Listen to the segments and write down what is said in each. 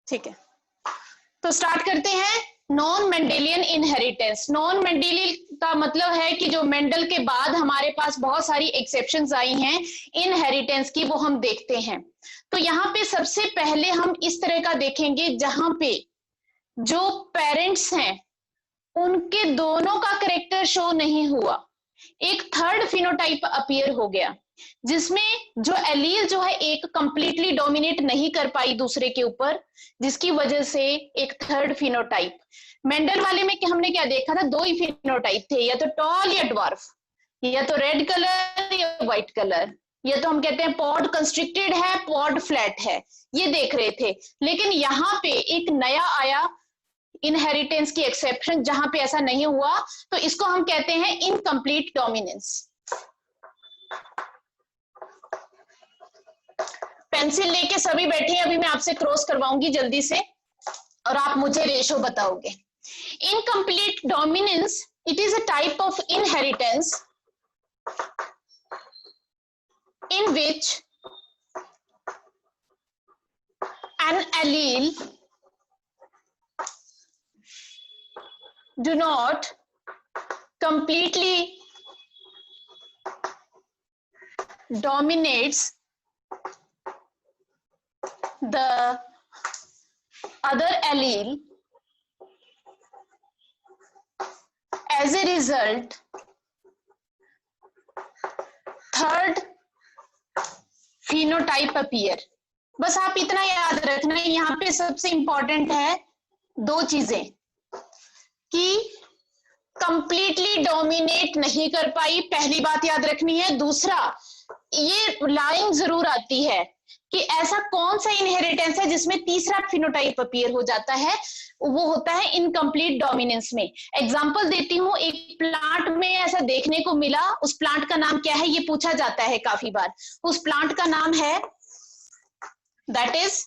ठीक है, तो स्टार्ट करते हैं। Non Mendelian inheritance. Non Mendelian का मतलब है कि जो मेंडल के बाद हमारे पास बहुत सारी एक्सेप्शंस आई हैं इनहेरिटेंस की, वो हम देखते हैं। तो यहाँ पे सबसे पहले हम इस तरह का देखेंगे जहां पे जो पेरेंट्स हैं उनके दोनों का करेक्टर शो नहीं हुआ, एक थर्ड फिनोटाइप अपीयर हो गया, जिसमें जो एलील जो है एक कंप्लीटली डोमिनेट नहीं कर पाई दूसरे के ऊपर, जिसकी वजह से एक थर्ड फिनोटाइप। मेंडल वाले में हमने क्या देखा था, दो ही फिनोटाइप थे, या तो टॉल या ड्वार्फ, या तो रेड कलर या व्हाइट कलर, या तो हम कहते हैं पॉड कंस्ट्रिक्टेड है, पॉड फ्लैट है, ये देख रहे थे। लेकिन यहाँ पे एक नया आया इनहेरिटेंस की एक्सेप्शन, जहां पे ऐसा नहीं हुआ, तो इसको हम कहते हैं इनकम्प्लीट डोमिनेंस। पेंसिल लेके सभी बैठे हैं, अभी मैं आपसे क्रॉस करवाऊंगी जल्दी से और आप मुझे रेशो बताओगे। Incomplete dominance, it is a type of inheritance in which an allele do not completely dominates the other allele. As a result, third phenotype appear. बस आप इतना याद रखना है, यहाँ पे सबसे इंपॉर्टेंट है दो चीजें, कि कंप्लीटली डोमिनेट नहीं कर पाई, पहली बात याद रखनी है। दूसरा, ये लाइन जरूर आती है कि ऐसा कौन सा इनहेरिटेंस है जिसमें तीसरा फिनोटाइप अपीयर हो जाता है, वो होता है इनकम्प्लीट डोमिनेंस में। एग्जांपल देती हूँ, एक प्लांट में ऐसा देखने को मिला, उस प्लांट का नाम क्या है ये पूछा जाता है काफी बार। उस प्लांट का नाम है, दैट इज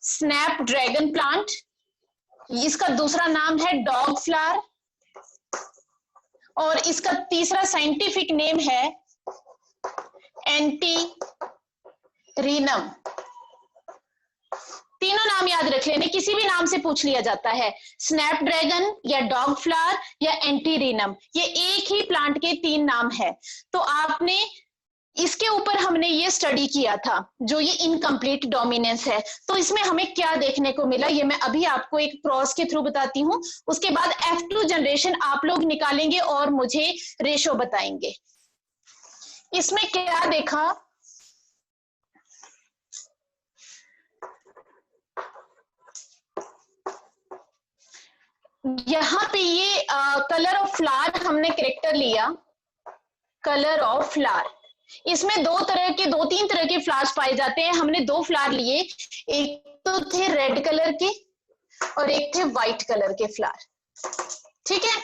स्नैपड्रैगन प्लांट। इसका दूसरा नाम है डॉग फ्लावर, और इसका तीसरा साइंटिफिक नेम है एंटीरिनम। तीनों नाम याद रख लेने, किसी भी नाम से पूछ लिया जाता है, स्नैपड्रैगन या डॉग फ्लावर या एंटीरिनम, ये एक ही प्लांट के तीन नाम है। तो आपने इसके ऊपर हमने ये स्टडी किया था, जो ये इनकम्प्लीट डोमिनेंस है। तो इसमें हमें क्या देखने को मिला, ये मैं अभी आपको एक क्रॉस के थ्रू बताती हूँ। उसके बाद F2 जनरेशन आप लोग निकालेंगे और मुझे रेशो बताएंगे। इसमें क्या देखा, यहाँ पे ये कलर ऑफ फ्लावर हमने करेक्टर लिया, कलर ऑफ फ्लावर। इसमें दो तीन तरह के फ्लावर्स पाए जाते हैं, हमने दो फ्लावर लिए, एक तो थे रेड कलर के और एक थे व्हाइट कलर के फ्लावर। ठीक है,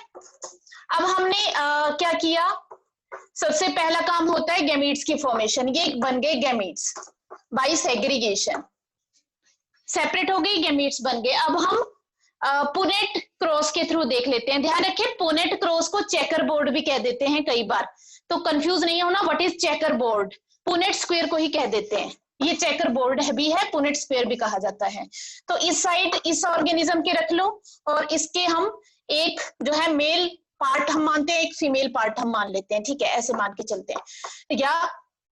अब हमने क्या किया, सबसे पहला काम होता है गैमीट्स की फॉर्मेशन। ये बन गए गैमीट्स बाय सेग्रीगेशन, सेपरेट हो गई, गैमीट्स बन गए। अब हम पुनेट क्रॉस के थ्रू देख लेते हैं। ध्यान रखें, पुनेट क्रॉस को चेकर बोर्ड भी कह देते हैं कई बार, तो कंफ्यूज नहीं होना, what is checker board, Punnett square को ही कह देते हैं। ये चेकर बोर्ड भी है, पुनेट स्क्वायर भी कहा जाता है। तो इस साइड इस ऑर्गेनिज्म के रख लो, और इसके हम एक जो है मेल पार्ट हम मानते हैं, एक फीमेल पार्ट हम मान लेते हैं। ठीक है, ऐसे मान के चलते हैं, या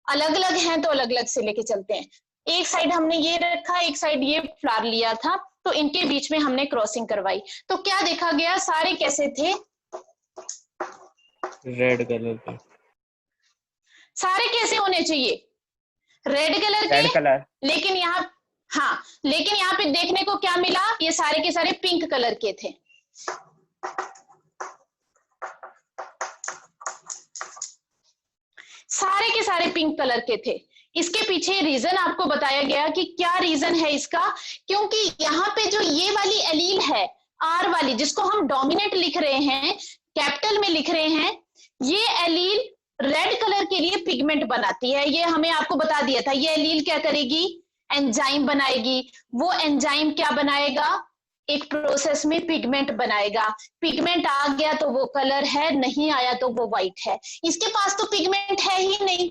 अलग अलग हैं तो अलग अलग से लेके चलते हैं। एक साइड हमने ये रखा, एक साइड ये फ्लावर लिया था, तो इनके बीच में हमने क्रॉसिंग करवाई। तो क्या देखा गया, सारे कैसे थे, रेड कलर के। सारे कैसे होने चाहिए, रेड कलर के, कलर। लेकिन यहाँ, हाँ, लेकिन यहाँ पे देखने को क्या मिला, ये सारे के सारे पिंक कलर के थे। सारे के सारे पिंक कलर के थे। इसके पीछे रीजन आपको बताया गया कि क्या रीजन है इसका, क्योंकि यहाँ पे जो ये वाली एलील है, आर वाली, जिसको हम डोमिनेट लिख रहे हैं, कैपिटल में लिख रहे हैं, ये एलील रेड कलर के लिए पिगमेंट बनाती है। ये हमें आपको बता दिया था। ये एलील क्या करेगी, एंजाइम बनाएगी। वो एंजाइम क्या बनाएगा, एक प्रोसेस में पिगमेंट बनाएगा। पिगमेंट आ गया तो वो कलर है, नहीं आया तो वो व्हाइट है। इसके पास तो पिगमेंट है ही नहीं,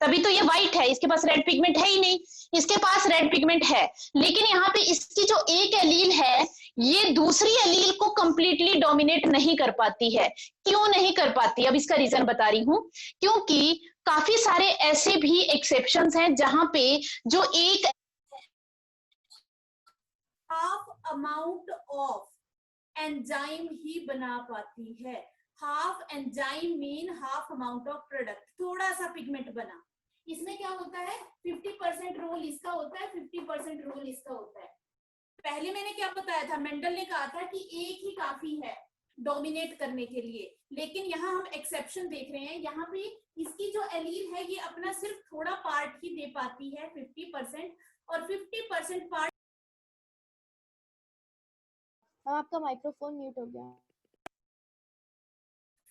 तभी तो ये व्हाइट है, इसके पास रेड पिगमेंट है ही नहीं। इसके पास रेड पिगमेंट है, लेकिन यहाँ पे इसकी जो एक एलील है ये दूसरी एलील को कंप्लीटली डोमिनेट नहीं कर पाती है। क्यों नहीं कर पाती, अब इसका रीजन बता रही हूँ। क्योंकि काफी सारे ऐसे भी एक्सेप्शंस हैं जहां पे जो एक हाफ अमाउंट ऑफ एंजाइम ही बना पाती है। Half enzyme mean half amount of product, थोड़ा सा पिगमेंट बना। इसमें क्या होता है, 50% रोल इसका होता है, 50% रोल इसका होता है। पहले मैंने क्या बताया था, मेंडल ने कहा था कि एक ही काफी है डोमिनेट करने के लिए, लेकिन यहाँ हम एक्सेप्शन देख रहे हैं। यहाँ पे इसकी जो एलील है ये अपना सिर्फ थोड़ा पार्ट ही दे पाती है 50%, और 50% पार्ट। आपका माइक्रोफोन म्यूट हो गया।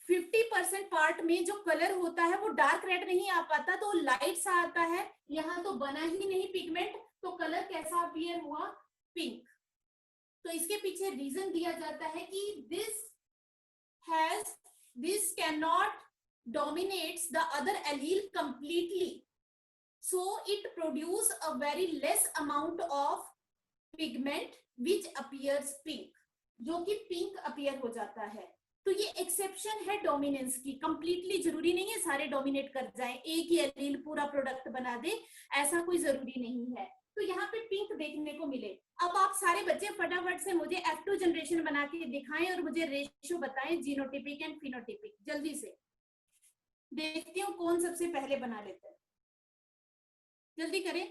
50% पार्ट में जो कलर होता है वो डार्क रेड नहीं आ पाता, तो लाइट सा आता है। यहाँ तो बना ही नहीं पिगमेंट, तो कलर कैसा अपीयर हुआ, पिंक। तो इसके पीछे रीजन दिया जाता है कि this cannot dominates the other allele completely, so it produce a very less amount of pigment which appears pink, जो कि पिंक अपीयर हो जाता है। तो ये एक्सेप्शन है डोमिनेंस की। कंप्लीटली जरूरी नहीं है सारे डोमिनेट कर जाएं, एक ही एलील पूरा प्रोडक्ट बना दे, ऐसा कोई जरूरी नहीं है। तो यहाँ पे पिंक देखने को मिले। अब आप सारे बच्चे फटाफट से मुझे F2 जनरेशन बना के दिखाएं और मुझे रेशियो बताएं जीनोटिपिक एंड फिनोटिपिक। जल्दी से देखती हूँ कौन सबसे पहले बना लेता है, जल्दी करें।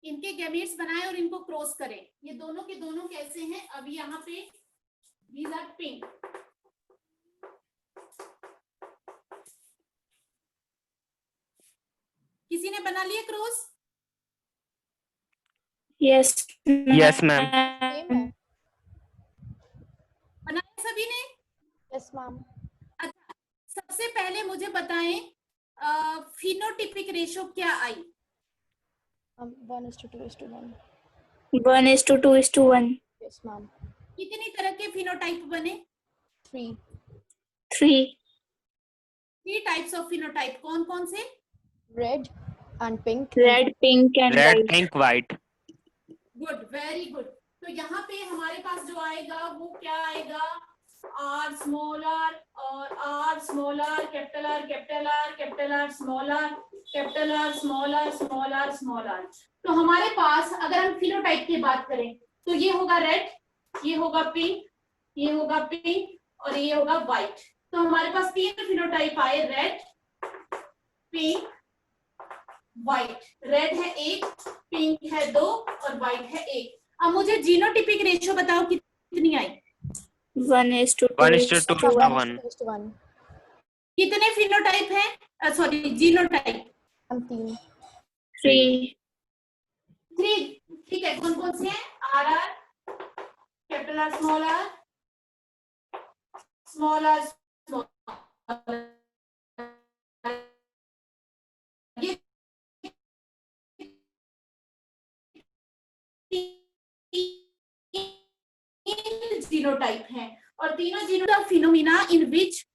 इनके गैमेट्स बनाएं और इनको क्रॉस करें। ये दोनों के दोनों कैसे हैं, अब यहाँ पे these are pink। किसी ने बना लिया cross? Yes yes ma'am. Same है। बनाया सभी ने? Yes ma'am. अच्छा, सबसे पहले मुझे बताएं फिनोटिपिक रेशो क्या आई? 1:2:1। 1:2:1। Yes ma'am. कितनी तरह के फिनोटाइप बने? 3। 3 टाइप्स ऑफ फिनोटाइप। कौन कौन से? Red and pink. Red, pink and red white. Pink white. Good, very good. तो यहाँ पे हमारे पास जो आएगा वो क्या आएगा, आर स्मॉल आर और R small R, capital R, capital R, capital R small R, capital R small R, small R, small R. तो हमारे पास अगर हम फिनोटाइप की बात करें तो ये होगा रेड, ये होगा पिंक, ये होगा पिंक और ये होगा व्हाइट। तो हमारे पास 3 फिनोटाइप आए, रेड, पिंक, व्हाइट। रेड है 1, पिंक है 2 और व्हाइट है 1। अब मुझे जीनोटिपिक रेशियो बताओ कितनी आई? 1:2:1। 1:1। कितने फिनोटाइप हैं, सॉरी जीनोटाइप? हम 3। 3। 3। ठीक है, कौन कौन से हैं? R R, capital R small R, small R small R. ये जीनोटाइप हैं और तीनों genotype phenomena in which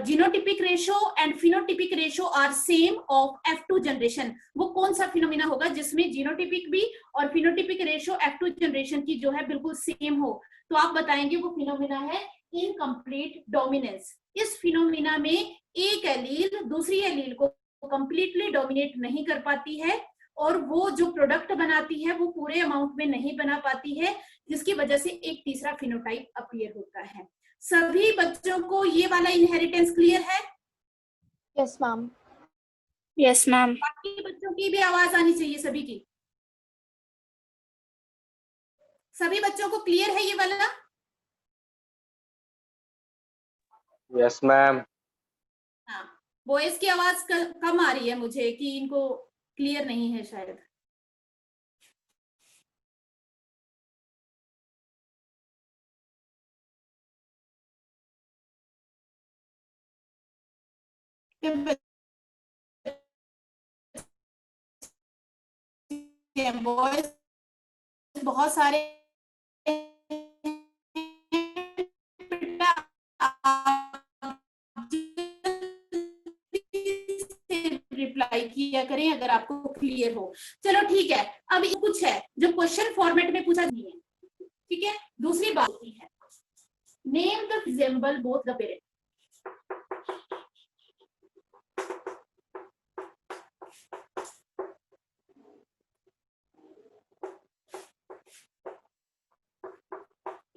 genotypic ratio and phenotypic ratio are same of F2 generation. वो कौन सा फिनोमिना होगा जिसमें जीनोटिपिक भी और फिनोटिपिक रेशो F2 जनरेशन की जो है बिल्कुल सेम हो? तो आप बताएंगे वो फिनोमिना है इनकम्प्लीट डोमिनेंस। इस फिनोमिना में एक एलील दूसरी एलील को कंप्लीटली डोमिनेट नहीं कर पाती है और वो जो प्रोडक्ट बनाती है वो पूरे अमाउंट में नहीं बना पाती है, जिसकी वजह से एक तीसरा फिनोटाइप अपीयर होता है। सभी बच्चों को ये वाला इनहेरिटेंस क्लियर है? Yes ma'am. Yes ma'am. बाकी बच्चों की भी आवाज आनी चाहिए, सभी की। सभी बच्चों को क्लियर है ये वाला? Yes ma'am. हाँ, बॉयज की आवाज कम आ रही है मुझे कि इनको क्लियर नहीं है शायद। बॉयज बहुत सारे रिप्लाई किया करें अगर आपको क्लियर हो। चलो ठीक है, अब कुछ है जो क्वेश्चन फॉर्मेट में पूछा नहीं है, ठीक है। दूसरी बात होती है, name the resemble both the parent.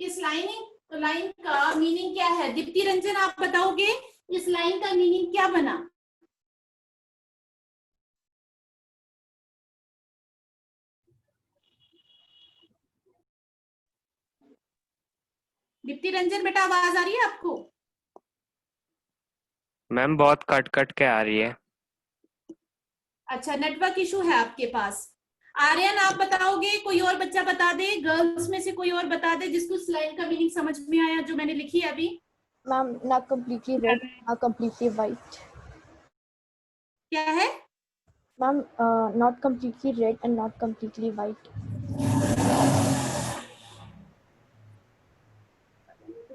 इस लाइन का मीनिंग क्या है? दीप्ति रंजन आप बताओगे इस लाइन का मीनिंग क्या बना? दीप्ति रंजन बेटा आवाज आ रही है आपको? मैम बहुत कट कट के आ रही है। अच्छा, नेटवर्क इशू है आपके पास। आर्यन आप बताओगे? कोई और बच्चा बता दे, गर्ल्स में से कोई और बता दे जिसको इस लाइन का मीनिंग समझ में आया जो मैंने लिखी है अभी। Ma'am, not completely red, not completely white. क्या है? Ma'am, not completely red and not completely white.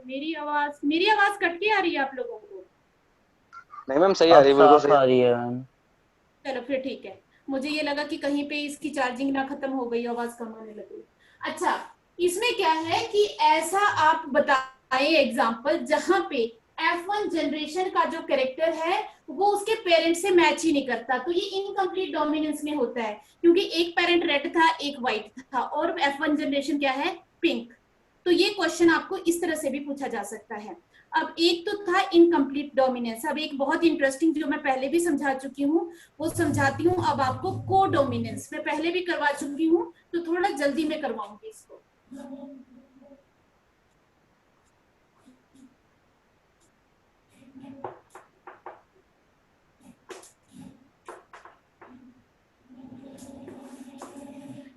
मेरी आवाज कट के आ रही है आप लोगों को? नहीं मैम सही आ रही है, बिल्कुल सही आ रही है मैम। चलो फिर ठीक है, मुझे ये लगा कि कहीं पे इसकी चार्जिंग ना खत्म हो गई, आवाज कम आने लगी। अच्छा, इसमें क्या है कि ऐसा आप बताए एग्जाम्पल जहां पे F1 जनरेशन का जो कैरेक्टर है वो उसके पेरेंट से मैच ही नहीं करता, तो ये इनकम्प्लीट डोमिनेंस में होता है, क्योंकि एक पेरेंट रेड था एक व्हाइट था और F1 जनरेशन क्या है? पिंक। तो ये क्वेश्चन आपको इस तरह से भी पूछा जा सकता है। अब एक तो था इनकम्प्लीट डोमिनेंस, अब एक बहुत इंटरेस्टिंग जो मैं पहले भी समझा चुकी हूँ वो समझाती हूँ अब आपको, को डोमिनेंस। मैं पहले भी करवा चुकी हूँ तो थोड़ा जल्दी में करवाऊंगी इसको।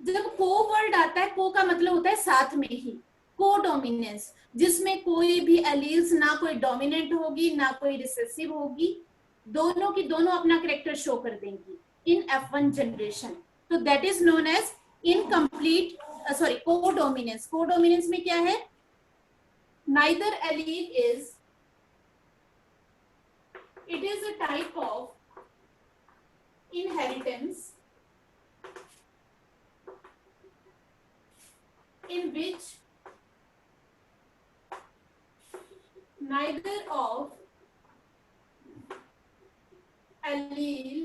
जब को वर्ड आता है, को का मतलब होता है साथ में ही, को डोमिनेंस, जिसमें कोई भी एलील्स ना कोई डोमिनेंट होगी ना कोई रिसेसिव होगी, दोनों की दोनों अपना कैरेक्टर शो कर देंगी इन F1 जनरेशन। तो that is known as incomplete co dominance. Co dominance में क्या है? Neither allele is, it is a type of inheritance in which neither of allele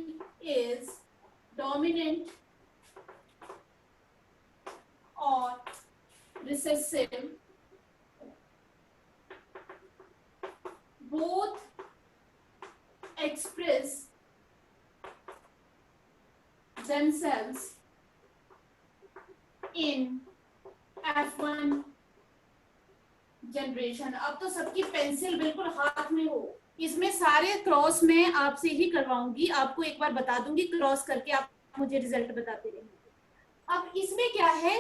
is dominant or recessive. Both express themselves in F1 generation. अब तो सबकी pencil बिल्कुल हाथ में हो, इसमें सारे क्रॉस में आपसे ही करवाऊंगी, आपको एक बार बता दूंगी, क्रॉस करके आप मुझे रिजल्ट बताते रहेंगे। अब इसमें क्या है,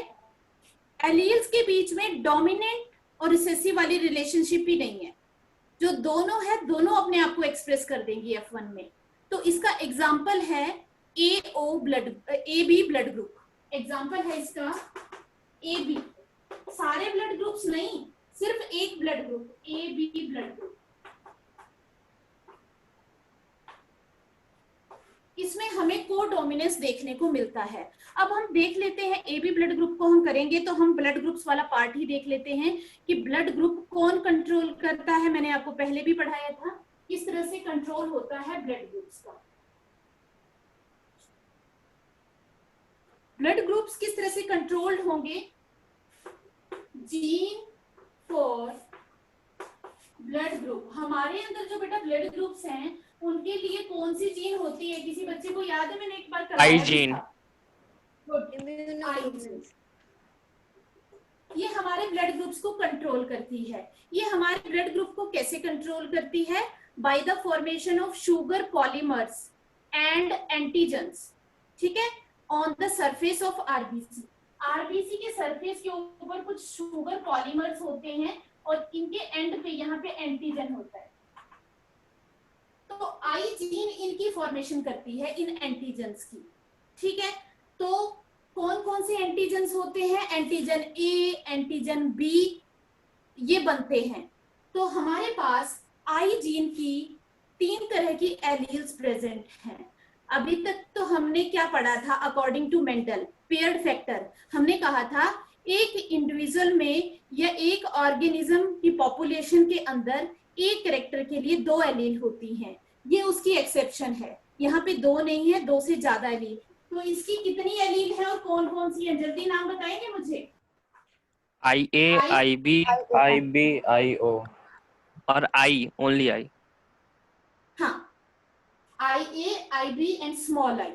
एलील्स के बीच में डोमिनेंट और रिसेसिव वाली रिलेशनशिप ही नहीं है, जो दोनों है दोनों अपने आप को एक्सप्रेस कर देंगी F1 में। तो इसका एग्जाम्पल है AB ब्लड ग्रुप। एग्जाम्पल है इसका AB, सारे ब्लड ग्रुप्स नहीं, सिर्फ एक blood group AB blood group. इसमें हमें को डोमिनेंस देखने को मिलता है। अब हम देख लेते हैं AB ब्लड ग्रुप को हम करेंगे तो हम ब्लड ग्रुप्स वाला पार्ट ही देख लेते हैं कि ब्लड ग्रुप कौन कंट्रोल करता है। मैंने आपको पहले भी पढ़ाया था किस तरह से कंट्रोल होता है ब्लड ग्रुप्स का। ब्लड ग्रुप्स किस तरह से कंट्रोल्ड होंगे? जीन फॉर ब्लड ग्रुप, हमारे अंदर जो बेटा ब्लड ग्रुप्स हैं उनके लिए कौन सी जीन होती है? किसी बच्चे को याद है? मैंने एक बार कराया आई भी जीन। था। ये हमारे ब्लड ग्रुप्स को कंट्रोल करती है। ये हमारे ब्लड ग्रुप को कैसे कंट्रोल करती है? By the formation of sugar polymers and antigens, ठीक है, on the surface of RBC. RBC के सरफेस के ऊपर कुछ शुगर पॉलीमर्स होते हैं और इनके एंड पे यहाँ पे एंटीजन होता है। तो तो आई जीन इनकी फॉर्मेशन करती है इन एंटीजेंस की, ठीक है। तो कौन कौन से एंटीजेंस होते हैं? एंटीजन ए, एंटीजन बी, ये बनते हैं। तो हमारे पास आई जीन की 3 तरह की एलील्स प्रेजेंट हैं। अभी तक तो हमने क्या पढ़ा था? According to Mendel paired factor, हमने कहा था एक इंडिविजुअल में या एक ऑर्गेनिज्म की पॉपुलेशन के अंदर एक कैरेक्टर के लिए 2 एलील होती हैं। ये उसकी एक्सेप्शन है, यहाँ पे 2 नहीं है, 2 से ज्यादा एलील। तो इसकी कितनी एलील है और कौन कौन सी है? जल्दी नाम बताएंगे मुझे। IA, IB IB, IO और I, ओनली I। हाँ, IA, IB and small I,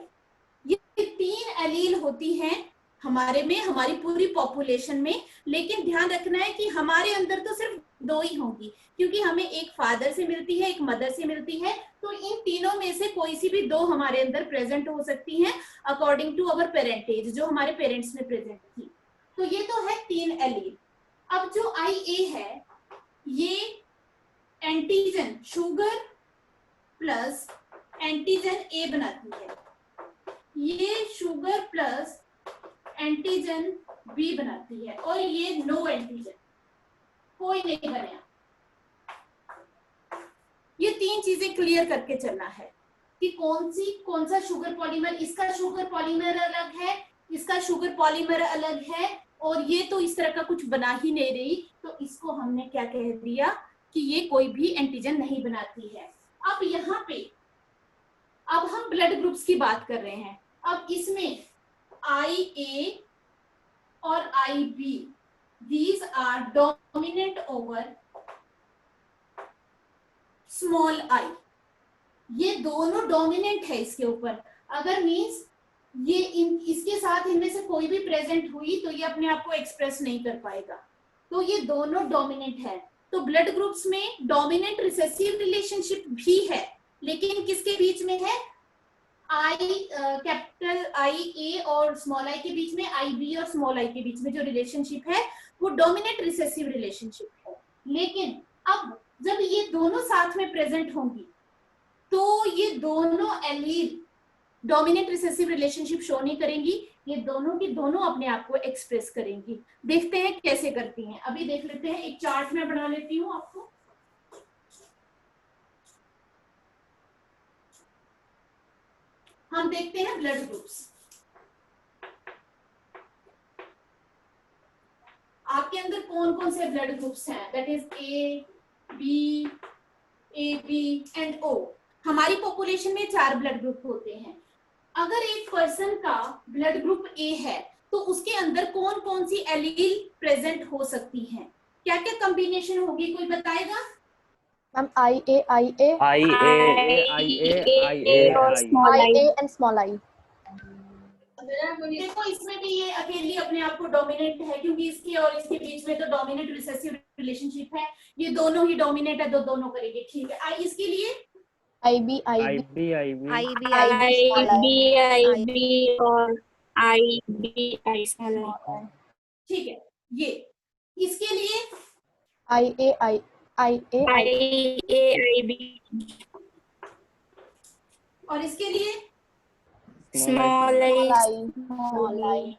ये 3 एलील होती हैं हमारे में, हमारी पूरी पॉपुलेशन में। लेकिन ध्यान रखना है कि हमारे अंदर तो सिर्फ 2 ही होंगी, क्योंकि हमें एक फादर से मिलती है, एक मदर से मिलती है। तो इन तीनों में से कोई सी भी 2 हमारे अंदर प्रेजेंट हो सकती हैं अकॉर्डिंग टू अवर पेरेंटेज, जो हमारे पेरेंट्स में प्रेजेंट थी। तो ये तो है 3 एलील। अब जो IA है, ये एंटीजन शुगर प्लस एंटीजन ए बनाती है, ये शुगर प्लस एंटीजन बी बनाती है, और ये नो एंटीजन, कोई नहीं बना। ये 3 चीजें क्लियर करके चलना है कि कौन सा शुगर पॉलीमर, इसका शुगर पॉलीमर अलग है, इसका शुगर पॉलीमर अलग है, और ये तो इस तरह का कुछ बना ही नहीं रही। तो इसको हमने क्या कह दिया कि ये कोई भी एंटीजन नहीं बनाती है। अब यहाँ पे अब हम ब्लड ग्रुप्स की बात कर रहे हैं। अब इसमें IA और IB, these are dominant over small I। ये दोनों डोमिनेंट है इसके ऊपर। अगर मीन्स ये इसके साथ इनमें से कोई भी प्रेजेंट हुई तो ये अपने आप को एक्सप्रेस नहीं कर पाएगा। तो ये दोनों डोमिनेंट है। तो ब्लड ग्रुप्स में डोमिनेंट रिसेसिव रिलेशनशिप भी है, लेकिन किसके बीच में है? कैपिटल IA और स्मॉल I के बीच में, IB और स्मॉल I के बीच में जो रिलेशनशिप है वो डोमिनेंट रिसेसिव रिलेशनशिप है। लेकिन अब जब ये दोनों साथ में प्रेजेंट होंगी तो ये दोनों allele dominant recessive relationship show नहीं करेंगी, ये दोनों की दोनों अपने आप को एक्सप्रेस करेंगी। देखते हैं कैसे करती हैं। अभी देख लेते हैं, एक चार्ट में बना लेती हूँ आपको। हम देखते हैं ब्लड ग्रुप्स। आपके अंदर कौन कौन से ब्लड ग्रुप्स हैं? That is A, B, AB and O। हमारी पॉपुलेशन में 4 ब्लड ग्रुप होते हैं। अगर एक पर्सन का ब्लड ग्रुप A है तो उसके अंदर कौन कौन सी एलील प्रेजेंट हो सकती हैं? क्या क्या कॉम्बिनेशन होगी, कोई बताएगा? मैम IA और small I. and small I। देखो इसमें भी ये अकेली अपने आप को डोमिनेंट है, क्योंकि इसके और इसके बीच में तो डोमिनेंट रिसेसिव रिलेशनशिप है। ये दोनों ही डोमिनेट है तो दोनों करेंगे, ठीक है। आई इसके लिए IB और IB स्मॉल आई। ठीक है। ये इसके लिए IA IB और इसके लिए, स्मॉल आई।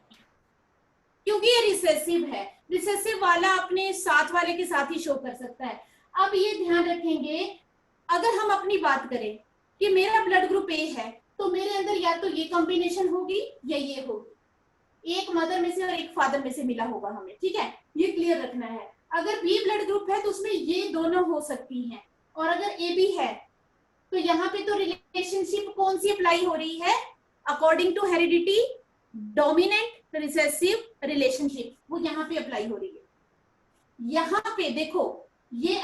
क्योंकि ये रिसेसिव है, रिसेसिव वाला अपने साथ वाले के साथ ही शो कर सकता है। अब ये ध्यान रखेंगे, अगर हम अपनी बात करें कि मेरा ब्लड ग्रुप A है तो मेरे अंदर या तो ये कॉम्बिनेशन होगी या ये होगी, एक मदर में से और एक फादर में से मिला होगा हमें, ठीक है। ये क्लियर रखना है। अगर B ब्लड ग्रुप है तो उसमें ये दोनों हो सकती हैं, और अगर AB है तो यहाँ पे तो रिलेशनशिप कौन सी अप्लाई हो रही है? According to heredity dominant recessive relationship, वो यहाँ पे अप्लाई हो रही है। यहाँ पे देखो, ये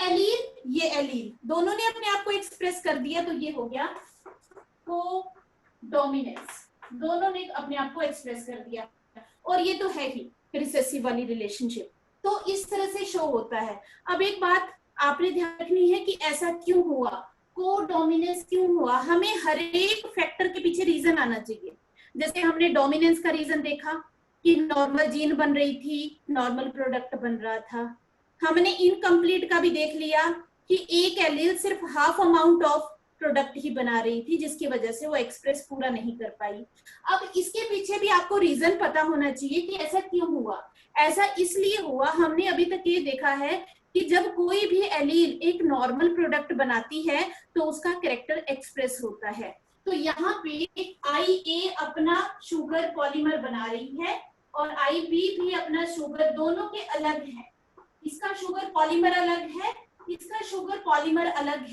एलील दोनों ने अपने आप को एक्सप्रेस कर दिया, तो ये हो गया को डोमिनेंस, दोनों ने अपने आप को एक्सप्रेस कर दिया, और ये तो है ही रिसेसिव वाली रिलेशनशिप। तो इस तरह से शो होता है। अब एक बात आपने ध्यान रखनी है कि ऐसा क्यों हुआ, को डोमिनेंस क्यों हुआ। हमें हर एक फैक्टर के पीछे रीजन आना चाहिए। जैसे हमने डोमिनेंस का रीजन देखा कि नॉर्मल जीन बन रही थी, नॉर्मल प्रोडक्ट बन रहा था। हमने इनकम्प्लीट का भी देख लिया कि एक एलील सिर्फ हाफ अमाउंट ऑफ प्रोडक्ट ही बना रही थी, जिसकी वजह से वो एक्सप्रेस पूरा नहीं कर पाई। अब इसके पीछे भी आपको रीजन पता होना चाहिए कि ऐसा क्यों हुआ। ऐसा इसलिए हुआ, हमने अभी तक ये देखा है कि जब कोई भी एलील एक नॉर्मल प्रोडक्ट बनाती है तो उसका कैरेक्टर एक्सप्रेस होता है। तो यहाँ पे IA अपना शुगर पॉलीमर बना रही है और IB भी अपना शुगर, दोनों के अलग है। इसका शुगर पॉलीमर अलग है, इसका शुगर पॉलीमर अलग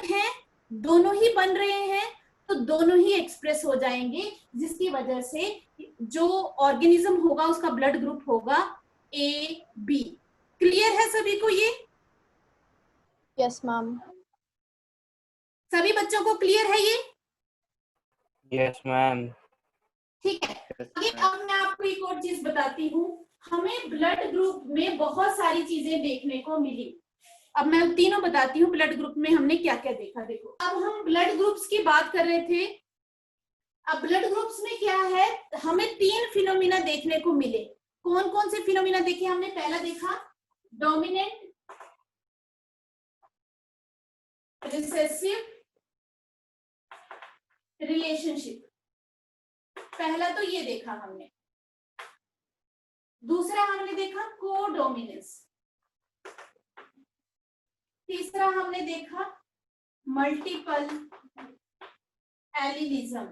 है, दोनों ही बन रहे हैं तो दोनों ही एक्सप्रेस हो जाएंगे, जिसकी वजह से जो ऑर्गेनिज्म होगा उसका ब्लड ग्रुप होगा AB। क्लियर है सभी को ये? Yes, ma'am. सभी बच्चों को क्लियर है ये? Yes, ma'am. ठीक है। आगे अब मैं आपको एक और चीज बताती हूँ। हमें ब्लड ग्रुप में बहुत सारी चीजें देखने को मिली। अब मैं तीनों बताती हूँ ब्लड ग्रुप में हमने क्या क्या देखा। देखो, अब हम ब्लड ग्रुप्स की बात कर रहे थे। अब ब्लड ग्रुप्स में क्या है, हमें 3 फिनोमिना देखने को मिले। कौन कौन से फिनोमिना देखे हमने? पहला देखा डोमिनेंट रिसेसिव रिलेशनशिप, पहला तो ये देखा हमने। दूसरा हमने देखा कोडोमिनेंस, तीसरा हमने देखा मल्टीपल एलिलिज्म।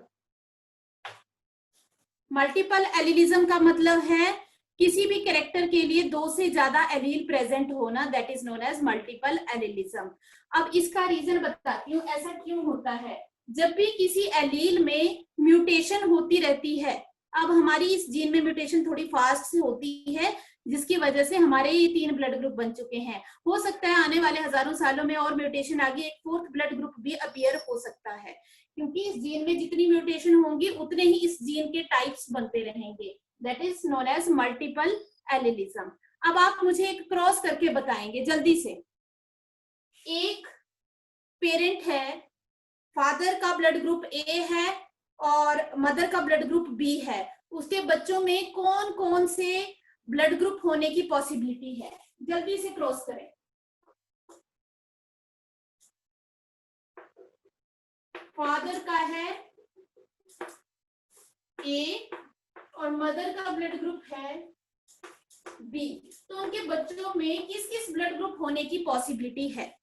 मल्टीपल एलिलिज्म का मतलब है किसी भी कैरेक्टर के लिए 2 से ज्यादा एलील प्रेजेंट होना, that is known as multiple allelism. अब इसका रीजन बताती हूँ ऐसा क्यों होता है। जब भी किसी एलील में म्यूटेशन होती रहती है, अब हमारी इस जीन में म्यूटेशन थोड़ी फास्ट से होती है, जिसकी वजह से हमारे ये 3 ब्लड ग्रुप बन चुके हैं। हो सकता है आने वाले हजारों सालों में और म्यूटेशन आगे एक 4th ब्लड ग्रुप भी अपीयर हो सकता है, क्योंकि इस जीन में जितनी म्यूटेशन होंगी उतने ही इस जीन के टाइप्स बनते रहेंगे, that is known as multiple allelism. अब आप मुझे एक क्रॉस करके बताएंगे जल्दी से। एक पेरेंट है, फादर का ब्लड ग्रुप A है और मदर का ब्लड ग्रुप B है, उसके बच्चों में कौन कौन से ब्लड ग्रुप होने की पॉसिबिलिटी है? जल्दी से क्रॉस करें। फादर का है A और मदर का ब्लड ग्रुप है B, तो उनके बच्चों में किस किस ब्लड ग्रुप होने की पॉसिबिलिटी है?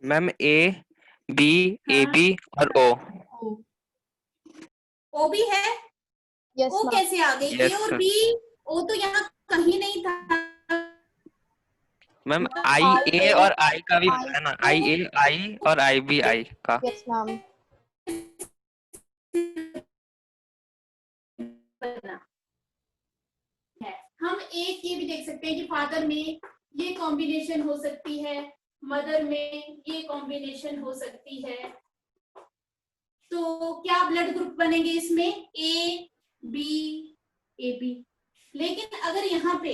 मैम AB AB और O। O भी है? Yes, O ma'am. कैसे आ गई? Yes, A और sir. B, O तो यहाँ कहीं नहीं था। मैम IA और I का भी है ना, IA I और IB I का। Yes, ma'am. है, हम एक ये भी देख सकते हैं कि फादर में ये कॉम्बिनेशन हो सकती है, मदर में ये कॉम्बिनेशन हो सकती है। तो क्या ब्लड ग्रुप बनेंगे इसमें? AB AB। लेकिन अगर यहाँ पे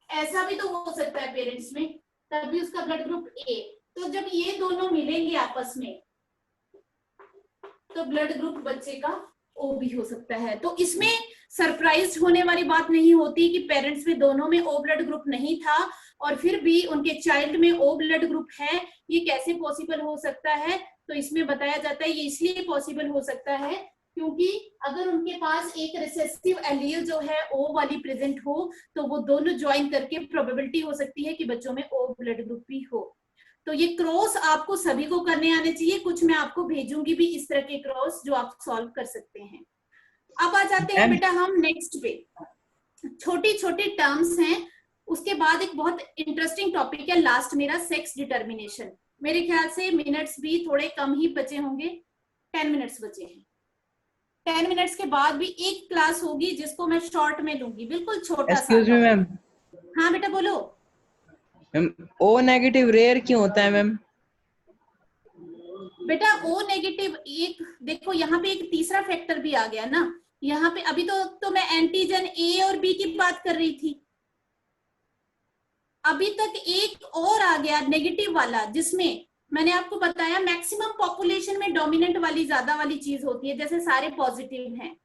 ऐसा भी तो हो सकता है पेरेंट्स में, तब भी उसका ब्लड ग्रुप A। तो जब ये दोनों मिलेंगे आपस में तो ब्लड ग्रुप बच्चे का O भी हो सकता है। तो इसमें सरप्राइज होने वाली बात नहीं होती कि पेरेंट्स में दोनों में O ब्लड ग्रुप नहीं था और फिर भी उनके चाइल्ड में O ब्लड ग्रुप है। ये कैसे पॉसिबल हो सकता है? तो इसमें बताया जाता है ये इसलिए पॉसिबल हो सकता है क्योंकि अगर उनके पास एक रिसेसिव एलील जो है O वाली प्रेजेंट हो तो वो दोनों ज्वाइन करके प्रोबेबिलिटी हो सकती है कि बच्चों में O ब्लड ग्रुप भी हो। तो ये क्रॉस आपको सभी को करने आने चाहिए, कुछ मैं आपको भेजूंगी भी इस तरह के क्रॉस जो आप सॉल्व कर सकते हैं। अब आ जाते हैं बेटा हम नेक्स्ट पे। छोटी छोटी टर्म्स हैं, उसके बाद एक बहुत इंटरेस्टिंग टॉपिक है लास्ट मेरा, सेक्स डिटर्मिनेशन। मेरे ख्याल से मिनट्स भी थोड़े कम ही बचे होंगे, 10 मिनट्स बचे हैं। 10 मिनट्स के बाद भी एक क्लास होगी जिसको मैं शॉर्ट में लूंगी, बिल्कुल छोटा सा। Excuse me ma'am. हाँ बेटा बोलो। मैम O नेगेटिव रेयर क्यों होता है मैम? बेटा O नेगेटिव, एक देखो यहाँ पे एक तीसरा फैक्टर भी आ गया ना यहाँ पे। अभी तो मैं एंटीजन A और B की बात कर रही थी, अभी तक एक और आ गया नेगेटिव वाला जिसमें मैंने आपको बताया मैक्सिमम पॉपुलेशन में डोमिनेंट वाली ज्यादा वाली चीज होती है, जैसे सारे पॉजिटिव हैं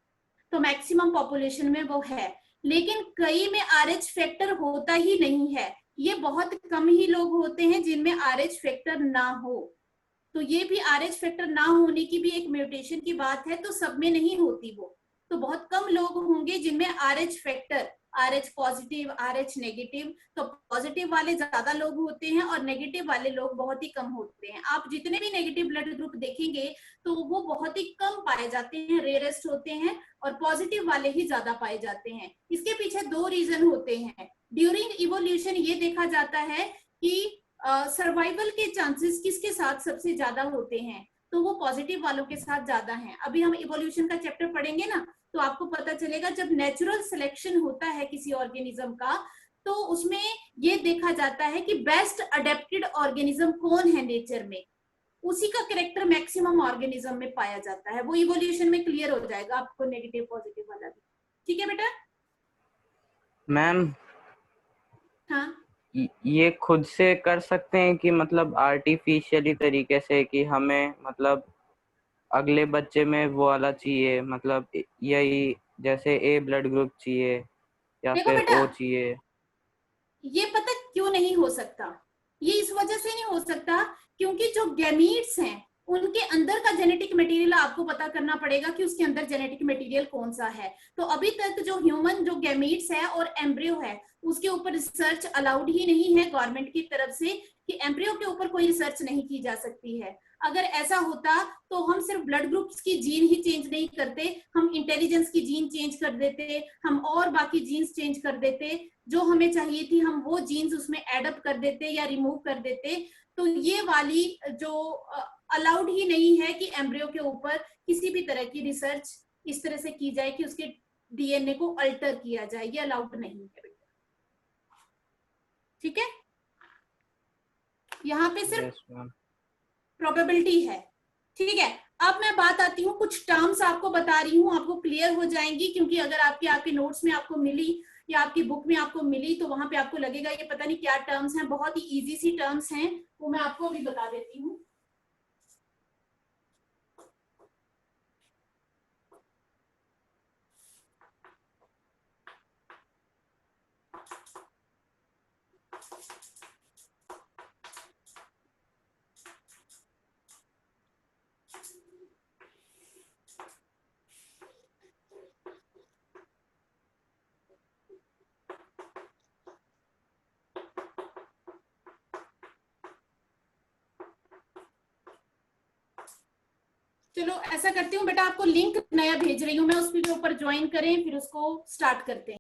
तो मैक्सिमम पॉपुलेशन में वो है, लेकिन कई में RH फैक्टर होता ही नहीं है। ये बहुत कम ही लोग होते हैं जिनमें RH फैक्टर ना हो। तो ये भी RH फैक्टर ना होने की भी एक म्यूटेशन की बात है, तो सब में नहीं होती वो। तो बहुत कम लोग होंगे जिनमें RH factor, RH positive, RH negative, तो पॉजिटिव वाले ज्यादा लोग होते हैं और नेगेटिव वाले लोग बहुत ही कम होते हैं। आप जितने भी नेगेटिव ब्लड ग्रुप देखेंगे तो वो बहुत ही कम पाए जाते हैं, रेयरेस्ट होते हैं, और पॉजिटिव वाले ही ज्यादा पाए जाते हैं। इसके पीछे दो रीजन होते हैं। ड्यूरिंग इवोल्यूशन ये देखा जाता है कि सर्वाइवल के चांसेस किसके साथ सबसे ज्यादा होते हैं, तो वो पॉजिटिव वालों के साथ ज्यादा हैं। अभी हम इवोल्यूशन का चैप्टर पढ़ेंगे ना, तो आपको पता चलेगा जब नेचुरल सिलेक्शन होता है किसी ऑर्गेनिज्म का, तो उसमें ये देखा जाता है कि बेस्ट अडेप्टेड ऑर्गेनिज्म कौन है नेचर में, उसी का कैरेक्टर मैक्सिमम ऑर्गेनिज्म में पाया जाता है। वो इवोल्यूशन में क्लियर हो जाएगा आपको, नेगेटिव पॉजिटिव वाला भी। ठीक है बेटा? मैम हाँ, ये खुद से कर सकते हैं कि मतलब आर्टिफिशियली तरीके से, कि हमें मतलब अगले बच्चे में वो वाला चाहिए, मतलब यही जैसे ए ब्लड ग्रुप चाहिए या देखो फिर बेटा, ओ चाहिए? ये पता क्यों नहीं हो सकता? ये इस वजह से नहीं हो सकता क्योंकि जो गैमीट्स हैं उनके अंदर का जेनेटिक मटेरियल आपको पता करना पड़ेगा कि उसके अंदर जेनेटिक मटेरियल कौन सा है। तो अभी तक जो ह्यूमन जो गैमीट्स है और एम्ब्रियो है उसके ऊपर रिसर्च अलाउड ही नहीं है गवर्नमेंट की तरफ से, कि एम्ब्रियो के ऊपर कोई रिसर्च नहीं की जा सकती है। अगर ऐसा होता तो हम सिर्फ ब्लड ग्रुप्स की जीन ही चेंज नहीं करते, हम इंटेलिजेंस की जीन चेंज कर देते, हम और बाकी जीन्स चेंज कर देते, जो हमें चाहिए थी हम वो जीन्स उसमें एडअप कर देते या रिमूव कर देते। तो ये वाली जो अलाउड ही नहीं है कि एम्ब्रियो के ऊपर किसी भी तरह की रिसर्च इस तरह से की जाए कि उसके DNA को अल्टर किया जाए, ये अलाउड नहीं है बेटा। ठीक है? यहाँ पे सिर्फ यस मैम। प्रोबेबिलिटी है। ठीक है, अब मैं बात आती हूँ, कुछ टर्म्स आपको बता रही हूँ, आपको क्लियर हो जाएंगी, क्योंकि अगर आपके नोट्स में आपको मिली या आपकी बुक में आपको मिली तो वहां पे आपको लगेगा ये पता नहीं क्या टर्म्स हैं। बहुत ही इजी सी टर्म्स हैं, वो मैं आपको अभी बता देती हूँ। चलो ऐसा करती हूँ बेटा, आपको लिंक नया भेज रही हूँ मैं, उसके ऊपर ज्वाइन करें, फिर उसको स्टार्ट करते हैं।